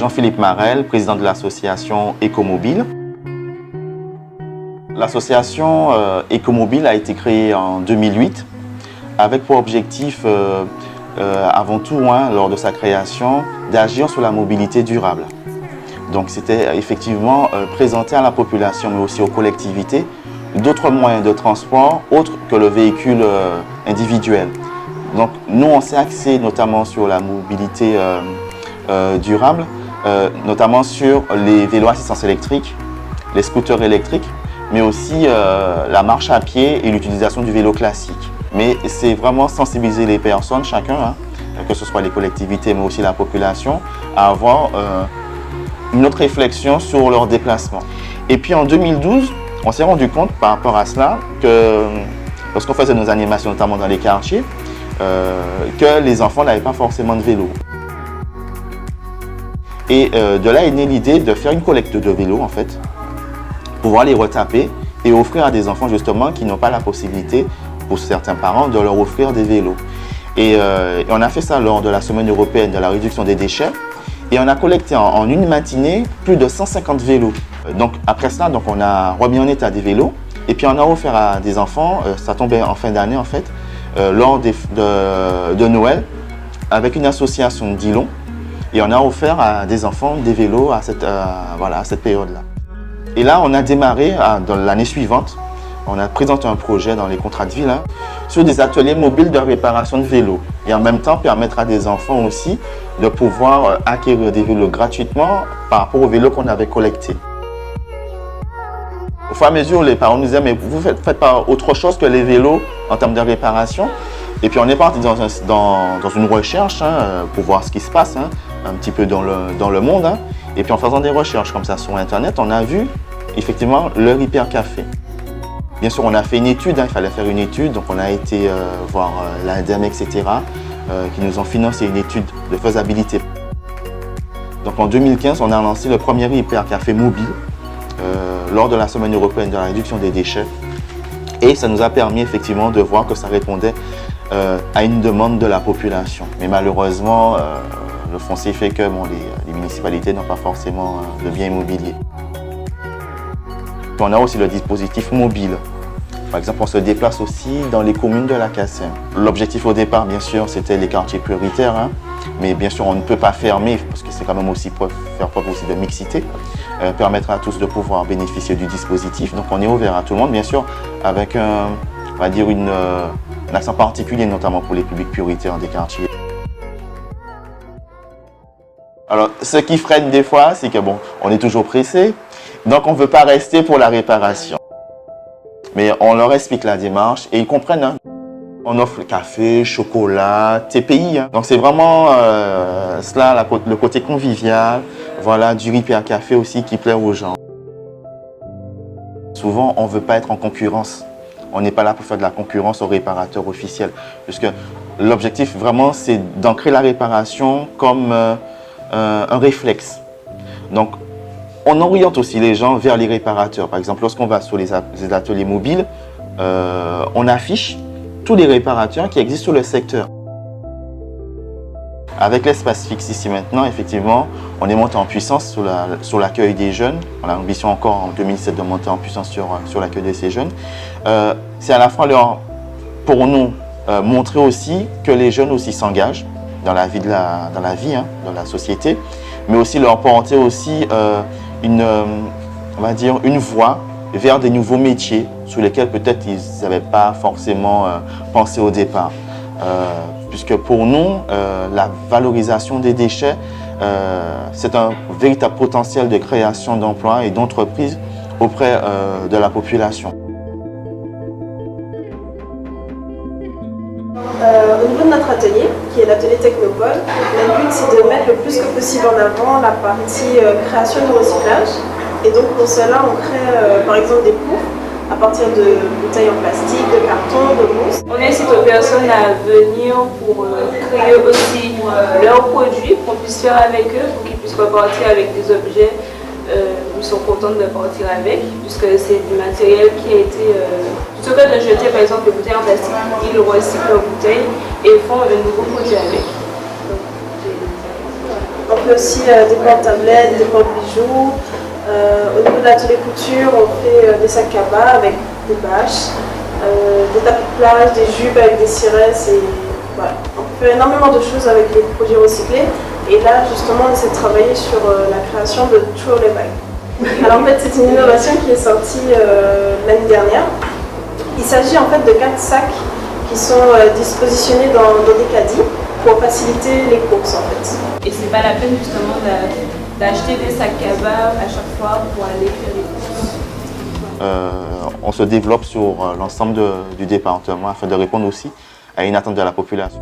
Jean-Philippe Marel, président de l'association Écomobile. L'association Écomobile a été créée en 2008 avec pour objectif, avant tout, lors de sa création, d'agir sur la mobilité durable. Donc c'était effectivement présenter à la population, mais aussi aux collectivités, d'autres moyens de transport autres que le véhicule individuel. Donc nous, on s'est axé notamment sur la mobilité durable, notamment sur les vélos à assistance électrique, les scooters électriques, mais aussi la marche à pied et l'utilisation du vélo classique. Mais c'est vraiment sensibiliser les personnes, chacun, que ce soit les collectivités, mais aussi la population, à avoir une autre réflexion sur leur déplacement. Et puis en 2012, on s'est rendu compte par rapport à cela que lorsqu'on faisait nos animations, notamment dans les quartiers, que les enfants n'avaient pas forcément de vélo. Et de là est née l'idée de faire une collecte de vélos, en fait, pouvoir les retaper et offrir à des enfants justement qui n'ont pas la possibilité, pour certains parents, de leur offrir des vélos. Et on a fait ça lors de la semaine européenne de la réduction des déchets. Et on a collecté en une matinée plus de 150 vélos. Donc après cela, on a remis en état des vélos. Et puis on a offert à des enfants, ça tombait en fin d'année en fait, lors de Noël, avec une association de Dillon. Et on a offert à des enfants des vélos à cette période-là. Et là, on a démarré dans l'année suivante. On a présenté un projet dans les contrats de ville sur des ateliers mobiles de réparation de vélos. Et en même temps, permettre à des enfants aussi de pouvoir acquérir des vélos gratuitement par rapport aux vélos qu'on avait collectés. Au fur et à mesure, les parents nous disaient, mais vous ne faites pas autre chose que les vélos en termes de réparation. Et puis on est parti dans une recherche pour voir ce qui se passe un petit peu dans le monde. Et puis en faisant des recherches comme ça sur Internet, on a vu effectivement le Repair Café. Bien sûr, on a fait une étude, il fallait faire une étude, donc on a été voir l'ADEME, etc., qui nous ont financé une étude de faisabilité. Donc en 2015, on a lancé le premier Repair Café mobile lors de la semaine européenne de la réduction des déchets. Et ça nous a permis effectivement de voir que ça répondait à une demande de la population. Mais malheureusement, le foncier fait que les municipalités n'ont pas forcément de biens immobiliers. On a aussi le dispositif mobile. Par exemple, on se déplace aussi dans les communes de la CACEM. L'objectif au départ, bien sûr, c'était les quartiers prioritaires. Mais bien sûr, on ne peut pas fermer, parce que c'est quand même aussi faire preuve aussi de mixité, permettre à tous de pouvoir bénéficier du dispositif. Donc on est ouvert à tout le monde, bien sûr, avec on va dire un accent particulier, notamment pour les publics prioritaires des quartiers. Alors, ce qui freine des fois, c'est que on est toujours pressé. Donc, on ne veut pas rester pour la réparation. Mais on leur explique la démarche et ils comprennent. On offre le café, chocolat, TPI. Donc, c'est vraiment cela, le côté convivial, du Repair Café aussi qui plaît aux gens. Souvent, on ne veut pas être en concurrence. On n'est pas là pour faire de la concurrence aux réparateurs officiels. Puisque l'objectif, vraiment, c'est d'ancrer la réparation comme un réflexe. Donc, on oriente aussi les gens vers les réparateurs. Par exemple, lorsqu'on va sur les ateliers mobiles, on affiche tous les réparateurs qui existent sur le secteur. Avec l'espace fixe ici maintenant, effectivement, on est monté en puissance sur l'accueil des jeunes. On a l'ambition encore en 2017 de monter en puissance sur l'accueil de ces jeunes. C'est à la fois pour nous montrer aussi que les jeunes aussi s'engagent dans la vie de la société, mais aussi leur porter aussi on va dire une voie vers des nouveaux métiers sur lesquels peut-être ils n'avaient pas forcément pensé au départ. Puisque pour nous, la valorisation des déchets, c'est un véritable potentiel de création d'emplois et d'entreprises auprès de la population. Au niveau de notre atelier, qui est l'atelier Technopole, notre but c'est de mettre le plus que possible en avant la partie création de recyclage. Et donc pour cela, on crée par exemple des poufs à partir de bouteilles en plastique, de carton, de mousse. On incite aux personnes à venir pour créer aussi leurs produits, qu'on puisse faire avec eux, pour qu'ils puissent repartir avec des objets où ils sont contents de partir avec, puisque c'est du matériel qui a été... plutôt que de jeter par exemple les bouteilles en plastique, ils recyclent leurs bouteilles et font un nouveau produit avec. Donc fait aussi des porte-tablettes, des porte-bijoux. Au niveau de l'atelier couture, on fait des sacs cabas avec des bâches, des tapis de plage, des jupes avec des ciresses. Et voilà. On fait énormément de choses avec les produits recyclés. Et là, justement, on essaie de travailler sur la création de throw-away bags. Alors en fait, c'est une innovation qui est sortie l'année dernière. Il s'agit en fait de 4 sacs qui sont dispositionnés dans des caddies pour faciliter les courses en fait. Et c'est pas la peine justement d'acheter des sacs cabas à chaque fois pour aller faire les courses. On se développe sur l'ensemble du département afin de répondre aussi à une attente de la population.